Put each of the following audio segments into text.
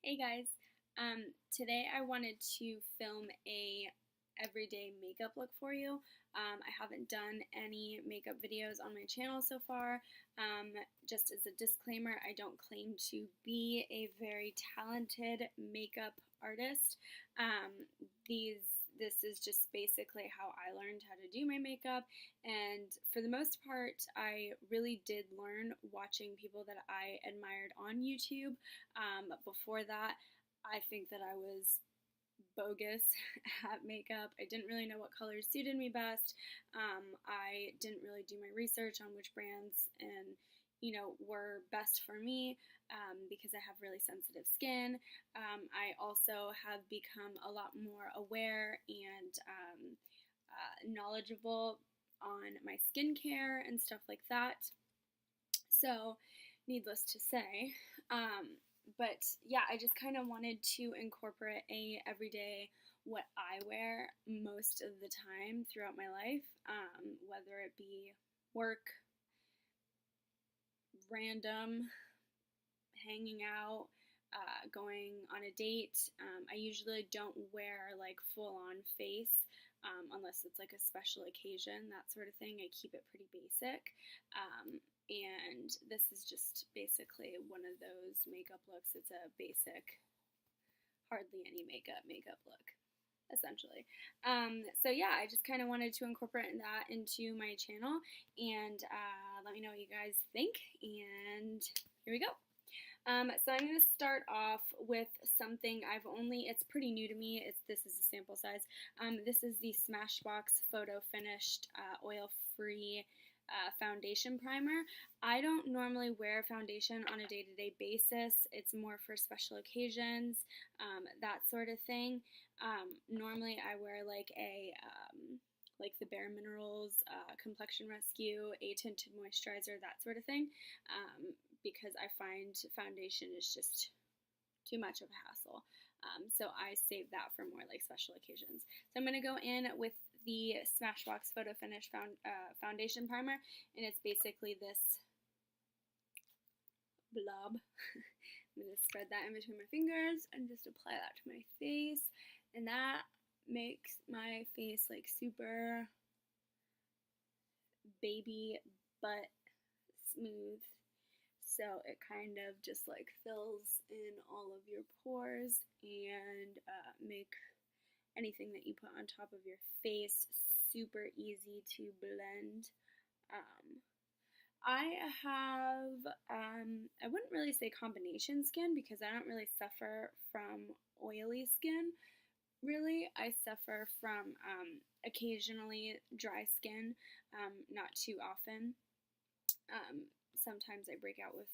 Hey guys, today I wanted to film a everyday makeup look for you. I haven't done any makeup videos on my channel so far. Just as a disclaimer, I don't claim to be a very talented makeup artist. Um, this is just basically how I learned how to do my makeup, and for the most part, I really did learn watching people that I admired on YouTube. Before that, I think that I was bogus at makeup. I didn't really know what colors suited me best. I didn't really do my research on which brands and were best for me because I have really sensitive skin. I also have become a lot more aware and knowledgeable on my skincare and stuff like that. So, needless to say, but yeah, I just kind of wanted to incorporate a everyday what I wear most of the time throughout my life, whether it be work, random, hanging out, going on a date. I usually don't wear like full on face unless it's like a special occasion, that sort of thing. I keep it pretty basic. And this is just basically one of those makeup looks. It's a basic, hardly any makeup look, essentially. So yeah, I just kind of wanted to incorporate that into my channel, and let me know what you guys think, and here we go. So I'm going to start off with something it's pretty new to me. This is a sample size. This is the Smashbox Photo Finished Oil-Free Foundation Primer. I don't normally wear foundation on a day-to-day basis. It's more for special occasions, that sort of thing. Normally I wear like the Bare Minerals Complexion Rescue, a tinted moisturizer, that sort of thing, because I find foundation is just too much of a hassle. So I save that for more like special occasions. So I'm going to go in with the Smashbox Photo Finish Foundation Primer, and it's basically this blob. I'm going to spread that in between my fingers and just apply that to my face, and that makes my face like super baby butt smooth. So it kind of just like fills in all of your pores and make anything that you put on top of your face super easy to blend. I have, I wouldn't really say combination skin because I don't really suffer from oily skin. Really, I suffer from occasionally dry skin, not too often. Sometimes I break out with,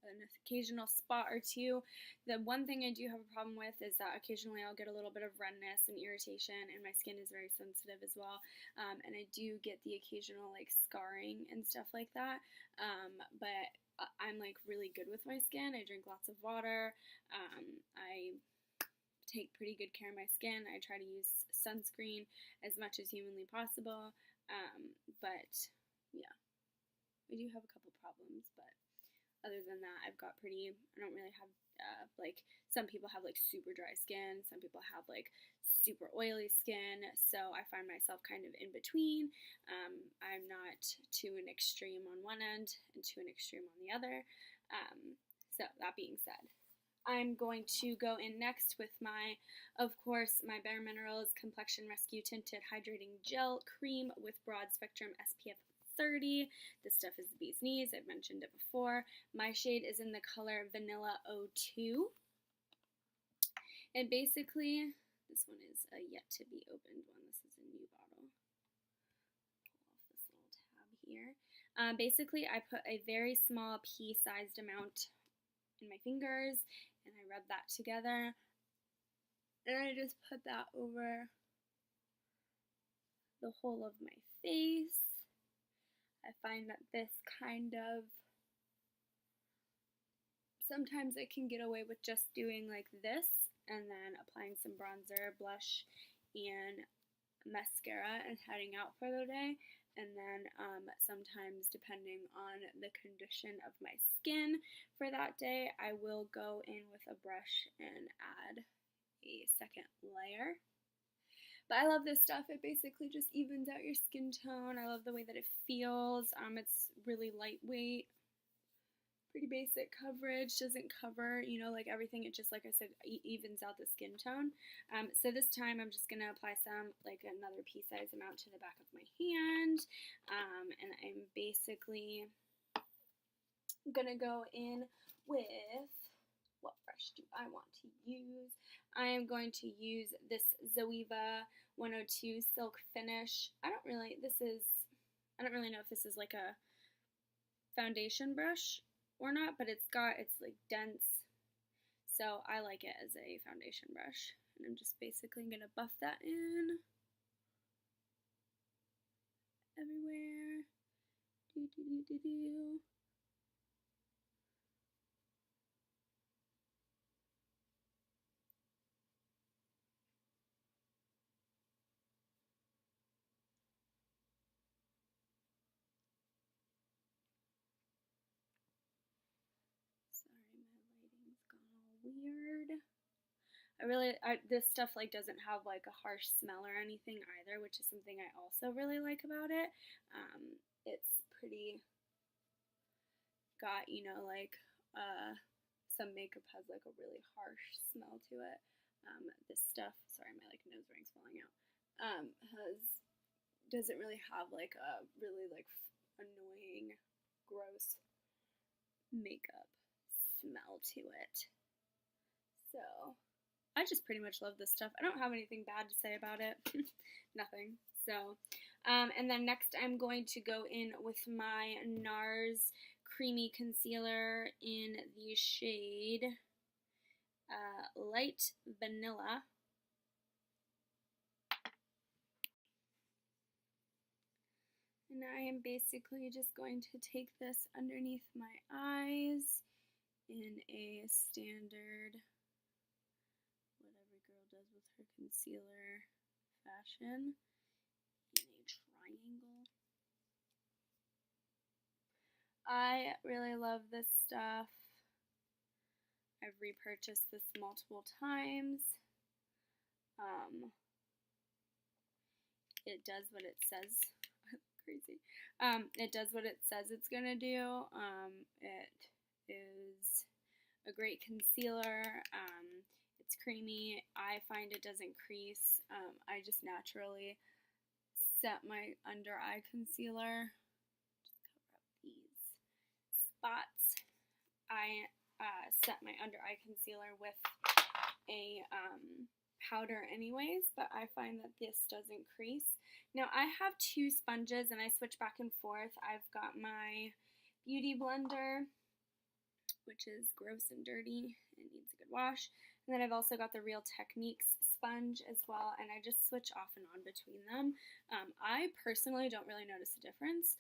an occasional spot or two. The one thing I do have a problem with is that occasionally I'll get a little bit of redness and irritation, and my skin is very sensitive as well. And I do get the occasional like scarring and stuff like that. But I'm like really good with my skin. I drink lots of water. I take pretty good care of my skin. I try to use sunscreen as much as humanly possible. But yeah. I do have a couple problems, but other than that, I don't really have, like, some people have, like, super dry skin, some people have, like, super oily skin, so I find myself kind of in between. I'm not to an extreme on one end and to an extreme on the other. So, that being said, I'm going to go in next with of course, my Bare Minerals Complexion Rescue Tinted Hydrating Gel Cream with Broad Spectrum SPF 30. This stuff is the bee's knees. I've mentioned it before. My shade is in the color Vanilla 02. And basically, this one is a yet to be opened one. This is a new bottle. Pull off this little tab here. Basically, I put a very small pea-sized amount in my fingers, and I rub that together. And I just put that over the whole of my face. I find that this sometimes I can get away with just doing like this and then applying some bronzer, blush, and mascara and heading out for the day. and then sometimes, depending on the condition of my skin for that day, I will go in with a brush and add a second layer. But I love this stuff. It basically just evens out your skin tone. I love the way that it feels. It's really lightweight, pretty basic coverage. Doesn't cover, you know, like everything. It just, like I said, evens out the skin tone. So this time I'm just going to apply some, like another pea-sized amount to the back of my hand. And I'm basically going to go in with, what brush do I want to use? I am going to use this Zoeva 102 Silk Finish. I don't really know if this is like a foundation brush or not, but it's like dense, so I like it as a foundation brush. And I'm just basically going to buff that in everywhere. Weird. This stuff like doesn't have like a harsh smell or anything either, which is something I also really like about it. It's pretty got, you know, like some makeup has like a really harsh smell to it. This stuff, sorry, my like nose ring's falling out, doesn't really have like a really like annoying, gross makeup smell to it. So I just pretty much love this stuff. I don't have anything bad to say about it. Nothing. So, and then next I'm going to go in with my NARS Creamy Concealer in the shade Light Vanilla. And I am basically just going to take this underneath my eyes in a standard, what every girl does with her concealer fashion, in a triangle. I really love this stuff. I've repurchased this multiple times. It does what it says. Crazy. It does what it says it's gonna do. It is a great concealer. It's creamy. I find it doesn't crease. I just naturally set my under eye concealer. Just cover up these spots. I set my under eye concealer with a powder anyways, but I find that this doesn't crease. Now I have two sponges and I switch back and forth. I've got my Beauty Blender, which is gross and dirty and needs a good wash. And then I've also got the Real Techniques sponge as well, and I just switch off and on between them. I personally don't really notice a difference,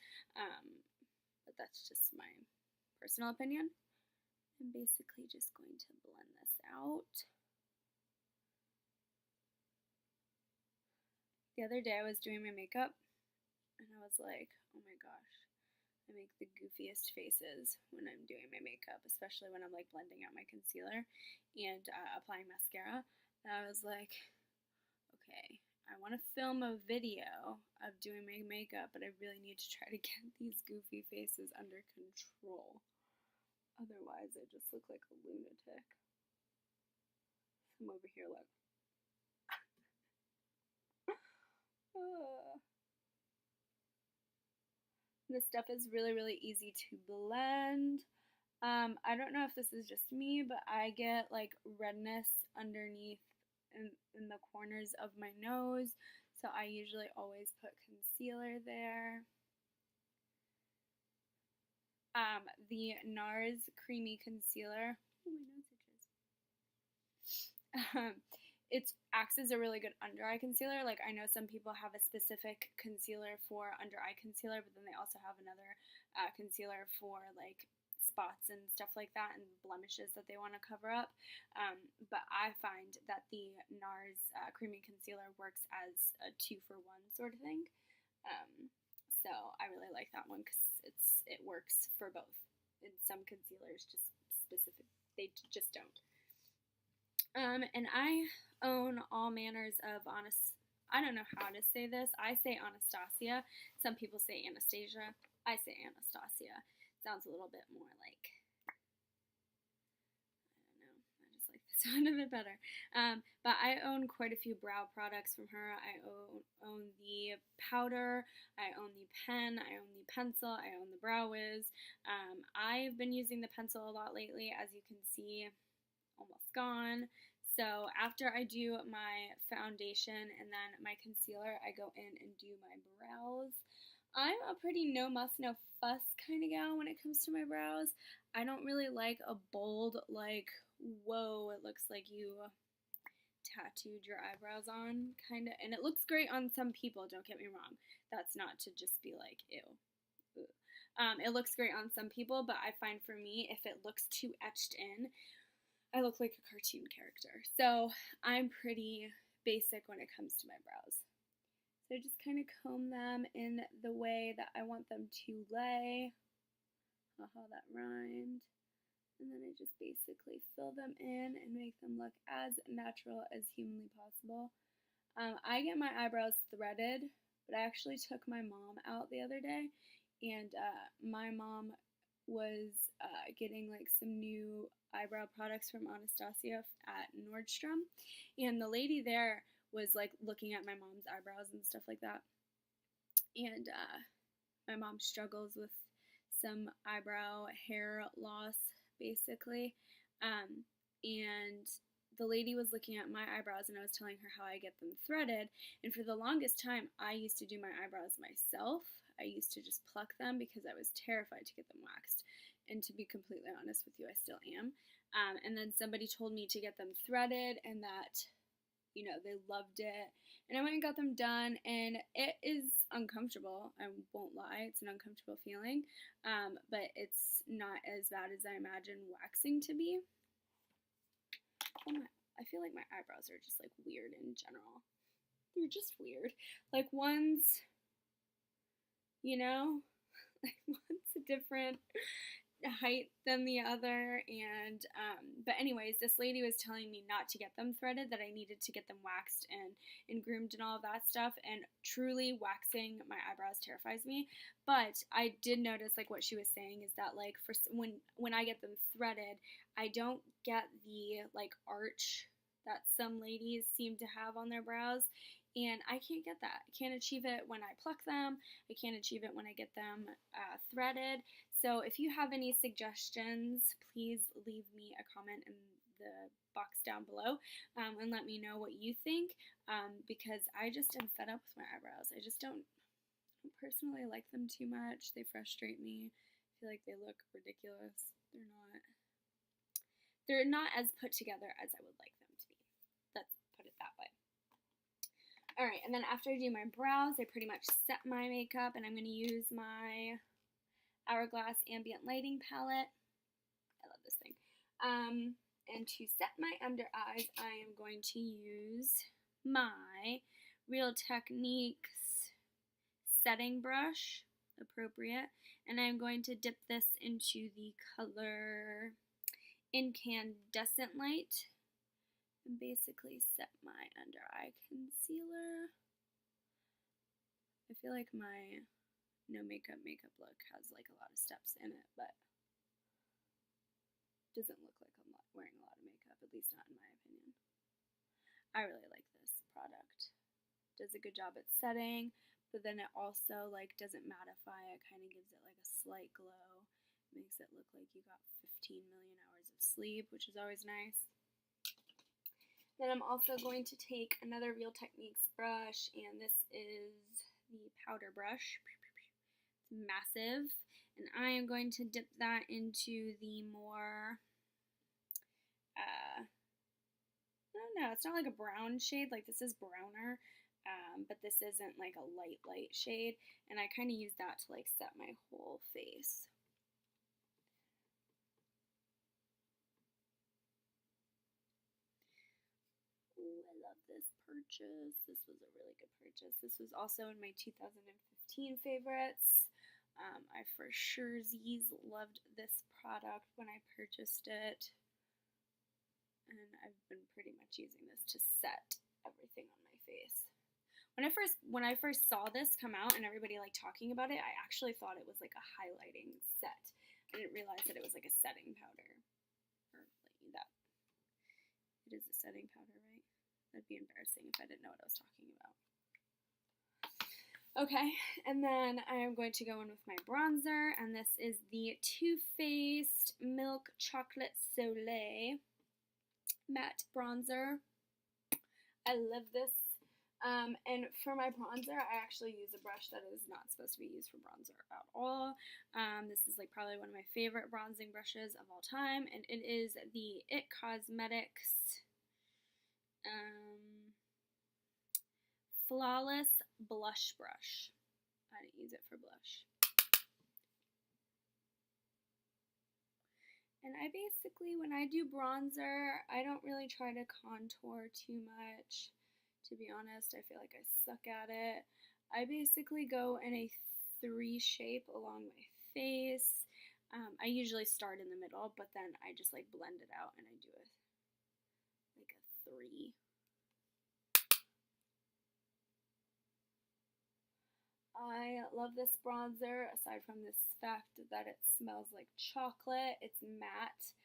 but that's just my personal opinion. I'm basically just going to blend this out. The other day I was doing my makeup and I was like, oh my gosh, I make the goofiest faces when I'm doing my makeup, especially when I'm like blending out my concealer and applying mascara. And I was like, okay, I want to film a video of doing my makeup, but I really need to try to get these goofy faces under control. Otherwise, I just look like a lunatic. I'm over here like, this stuff is really, really easy to blend. I don't know if this is just me, but I get like redness underneath in the corners of my nose, so I usually always put concealer there. The NARS Creamy Concealer. Oh, my nose itches. It acts as a really good under eye concealer. Like, I know some people have a specific concealer for under eye concealer, but then they also have another concealer for like spots and stuff like that and blemishes that they want to cover up. But I find that the NARS Creamy Concealer works as a 2-for-1 sort of thing. So So I really like that one because it works for both. And some concealers just they just don't. And I own all manners of I don't know how to say this. I say Anastasia. Some people say Anastasia. I say Anastasia. Sounds a little bit more like, I don't know. I just like the sound of it better. But I own quite a few brow products from her. I own the powder. I own the pen. I own the pencil. I own the Brow Wiz. I've been using the pencil a lot lately, as you can see. Almost gone. So after I do my foundation and then my concealer, I go in and do my brows. I'm a pretty no muss, no fuss kind of gal when it comes to my brows. I don't really like a bold, like, whoa, it looks like you tattooed your eyebrows on, kind of. And it looks great on some people, don't get me wrong. That's not to just be like, ew. It looks great on some people, but I find for me, if it looks too etched in, I look like a cartoon character. So I'm pretty basic when it comes to my brows. So I just kind of comb them in the way that I want them to lay. Haha, that rhymed. And then I just basically fill them in and make them look as natural as humanly possible. I get my eyebrows threaded, but I actually took my mom out the other day, and my mom was getting like some new eyebrow products from Anastasia at Nordstrom, and the lady there was like looking at my mom's eyebrows and stuff like that, and my mom struggles with some eyebrow hair loss basically, and the lady was looking at my eyebrows and I was telling her how I get them threaded, and for the longest time I used to do my eyebrows myself. I used to just pluck them because I was terrified to get them waxed. And to be completely honest with you, I still am. And then somebody told me to get them threaded and that, you know, they loved it. And I went and got them done, and it is uncomfortable. I won't lie. It's an uncomfortable feeling. But it's not as bad as I imagine waxing to be. I feel like my eyebrows are just like weird in general. They're just weird. Like one's, you know, like one's a different height than the other, and but anyways, this lady was telling me not to get them threaded, that I needed to get them waxed and groomed and all of that stuff, and truly waxing my eyebrows terrifies me. But I did notice, like, what she was saying is that, like, for when I get them threaded, I don't get the like arch that some ladies seem to have on their brows, and I can't get that. I can't achieve it when I pluck them. I can't achieve it when I get them threaded. So if you have any suggestions, please leave me a comment in the box down below, and let me know what you think, because I just am fed up with my eyebrows. I just don't personally like them too much. They frustrate me. I feel like they look ridiculous. They're not as put together as I would like them to be. Let's put it that way. Alright, and then after I do my brows, I pretty much set my makeup, and I'm going to use my Hourglass Ambient Lighting Palette. I love this thing. And to set my under eyes, I am going to use my Real Techniques setting brush, appropriate, and I'm going to dip this into the color Incandescent Light and basically set my under eye concealer. I feel like my no makeup look has like a lot of steps in it, but doesn't look like I'm wearing a lot of makeup, at least not in my opinion. I really like this product. Does a good job at setting, but then it also like doesn't mattify. It kind of gives it like a slight glow. Makes it look like you got 15 million hours of sleep, which is always nice. Then I'm also going to take another Real Techniques brush, and this is the powder brush. It's massive, and I am going to dip that into the more, I don't know, it's not like a brown shade, like this is browner, but this isn't like a light shade, and I kind of use that to like set my whole face. Ooh, I love this purchase. This was a really good purchase. This was also in my 2015 favorites. I for sure loved this product when I purchased it. And I've been pretty much using this to set everything on my face. When I first saw this come out and everybody like talking about it, I actually thought it was like a highlighting set. I didn't realize that it was like a setting powder. Or like that. It is a setting powder, right? That'd be embarrassing if I didn't know what I was talking about. Okay, and then I am going to go in with my bronzer, and this is the Too Faced Milk Chocolate Soleil Matte Bronzer. I love this. And for my bronzer, I actually use a brush that is not supposed to be used for bronzer at all. This is like probably one of my favorite bronzing brushes of all time, and it is the IT Cosmetics Flawless Blush Brush. I didn't use it for blush. And I basically, when I do bronzer, I don't really try to contour too much. To be honest, I feel like I suck at it. I basically go in a 3 shape along my face. I usually start in the middle, but then I just like blend it out and I do like a 3. I love this bronzer, aside from this fact that it smells like chocolate. It's matte.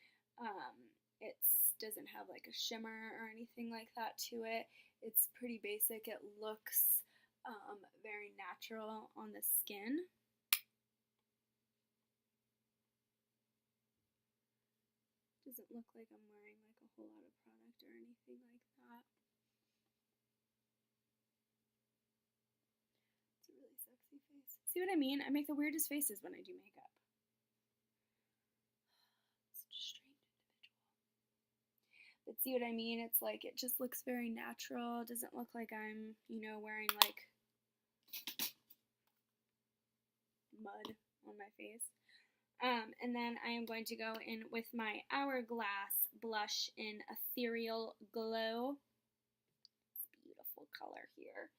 It doesn't have like a shimmer or anything like that to it. It's pretty basic. It looks very natural on the skin. Doesn't look like I'm wearing like a whole lot of product or anything like that. Sexy face. See what I mean? I make the weirdest faces when I do makeup. Such a strange individual. But see what I mean? It's like, it just looks very natural. It doesn't look like I'm, wearing like mud on my face. And then I am going to go in with my Hourglass blush in Ethereal Glow. Beautiful color here.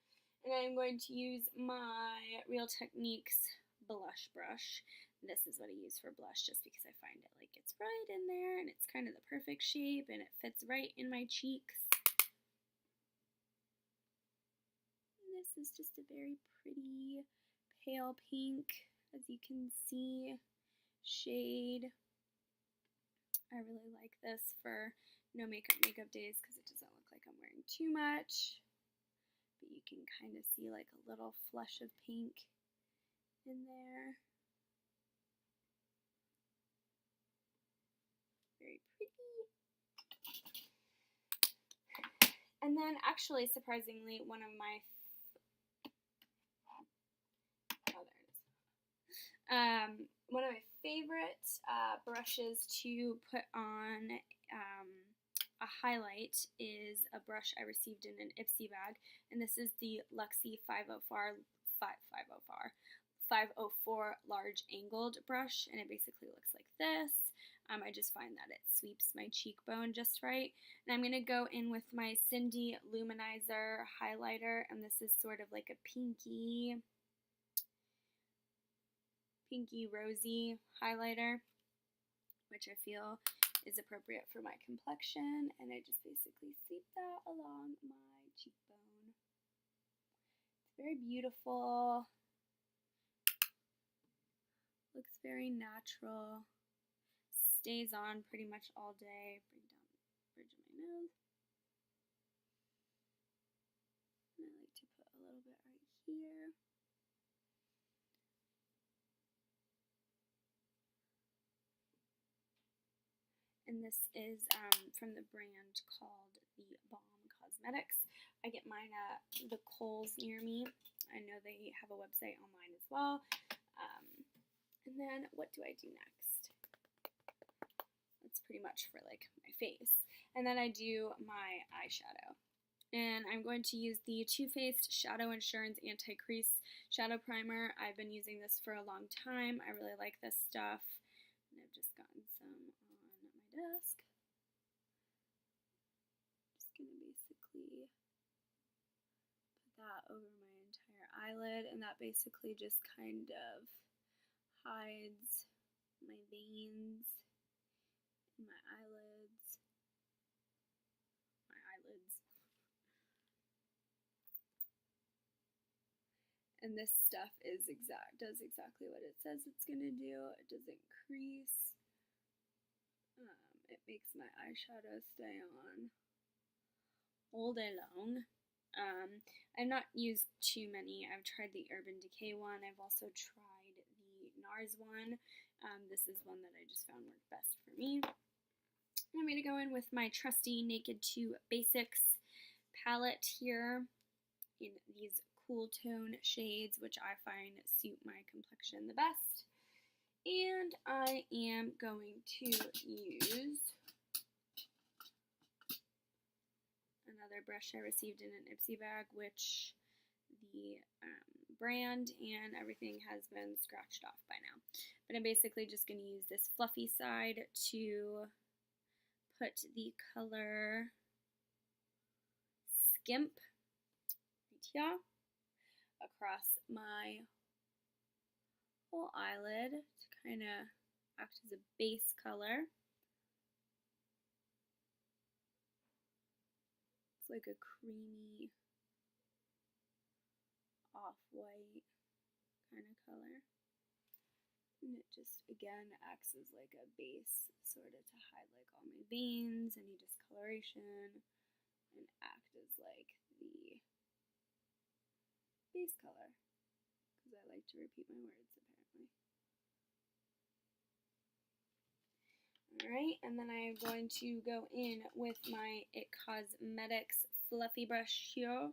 And I'm going to use my Real Techniques blush brush. This is what I use for blush just because I find it like it's right in there and it's kind of the perfect shape and it fits right in my cheeks. And this is just a very pretty pale pink, as you can see, shade. I really like this for no makeup days because it doesn't look like I'm wearing too much. But you can kind of see like a little flush of pink in there. Very pretty. And then actually, surprisingly, one of my favorite brushes to put on a highlight is a brush I received in an Ipsy bag, and this is the Luxie 504 large angled brush, and it basically looks like this. I just find that it sweeps my cheekbone just right. And I'm going to go in with my Cindy Luminizer highlighter, and this is sort of like a pinky rosy highlighter, which I feel is appropriate for my complexion, and I just basically sweep that along my cheekbone. It's very beautiful. Looks very natural. Stays on pretty much all day. Bring down the bridge of my nose. And I like to put a little bit right here. And this is from the brand called The Balm Cosmetics. I get mine at the Kohl's near me. I know they have a website online as well. And then what do I do next? That's pretty much for like my face. And then I do my eyeshadow. And I'm going to use the Too Faced Shadow Insurance Anti-Crease Shadow Primer. I've been using this for a long time. I really like this stuff. And I've just gotten some on my desk. Just going to basically put that over my entire eyelid, and that basically just kind of hides my veins in my eyelids. And this stuff does exactly what it says it's gonna do. It doesn't crease. It makes my eyeshadow stay on all day long. I've not used too many. I've tried the Urban Decay one. I've also tried the NARS one. This is one that I just found worked best for me. I'm going to go in with my trusty Naked 2 Basics palette here in these cool tone shades, which I find suit my complexion the best. And I am going to use another brush I received in an Ipsy bag, which the brand and everything has been scratched off by now. But I'm basically just going to use this fluffy side to put the color Skimp right here across my whole eyelid to kind of act as a base color. It's like a creamy off-white kind of color. And it just, again, acts as like a base, sort of to hide like all my veins, any discoloration, and act as like the base color, because I like to repeat my words apparently. Alright, and then I'm going to go in with my IT Cosmetics fluffy brush here.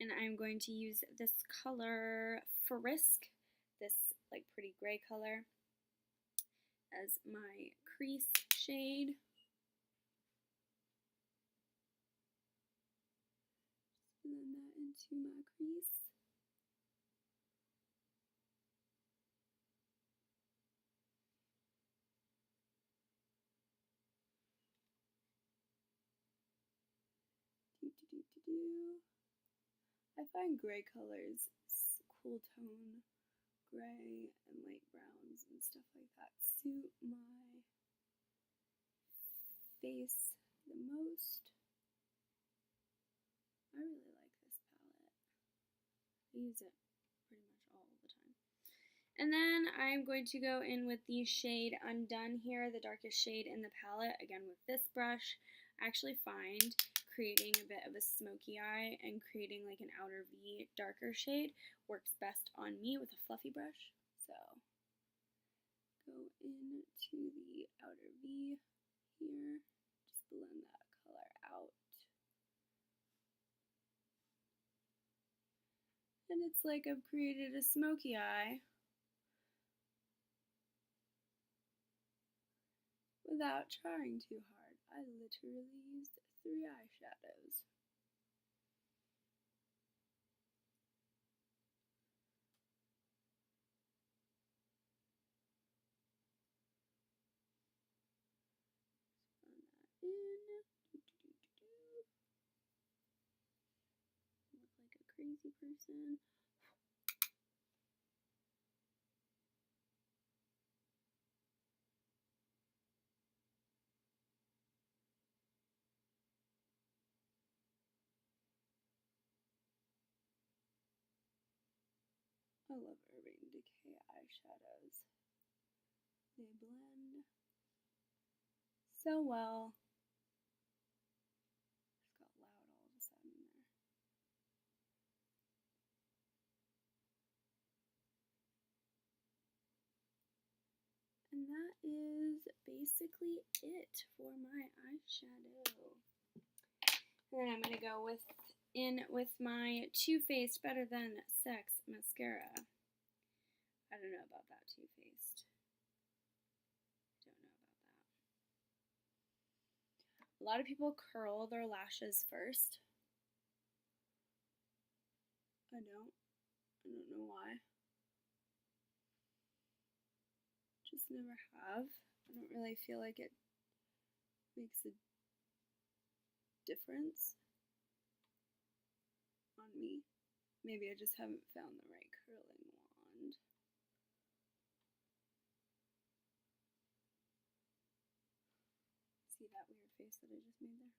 And I'm going to use this color Frisk, this like pretty gray color, as my crease shade. Just blend that into my crease. I find gray colors, cool tone gray and light browns and stuff like that, suit my face the most. I really like this palette. I use it pretty much all the time. And then I'm going to go in with the shade Undone here, the darkest shade in the palette, again with this brush. I actually find creating a bit of a smoky eye and creating like an outer V darker shade works best on me with a fluffy brush. So go into the outer V here, just blend that color out. And it's like I've created a smoky eye without trying too hard. I literally used 3 eyeshadows. Look like a crazy person. I love Urban Decay eyeshadows. They blend so well. Just got loud all of a sudden there. And that is basically it for my eyeshadow. And then I'm going to go with my Too Faced Better Than Sex mascara. I don't know about that, Too Faced. Don't know about that. A lot of people curl their lashes first. I don't know why. Just never have. I don't really feel like it makes a difference on me. Maybe I just haven't found the right curling wand. See that weird face that I just made there?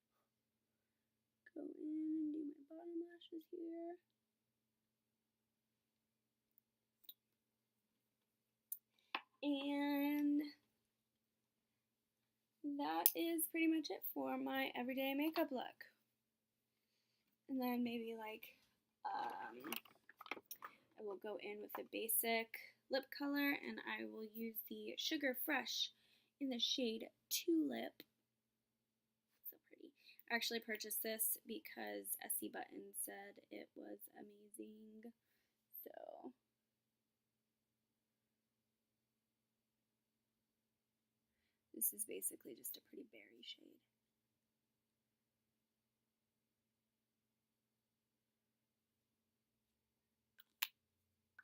Go in and do my bottom lashes here. And that is pretty much it for my everyday makeup look. And then maybe like I will go in with the basic lip color, and I will use the Sugar Fresh in the shade Tulip. So pretty. I actually purchased this because Essie Button said it was amazing. So this is basically just a pretty berry shade.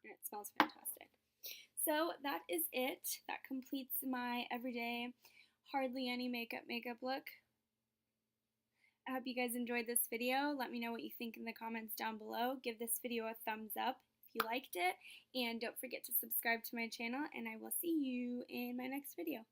And it smells fantastic. So that is it. That completes my everyday hardly any makeup look. I hope you guys enjoyed this video. Let me know what you think in the comments down below. Give this video a thumbs up if you liked it, and don't forget to subscribe to my channel, and I will see you in my next video.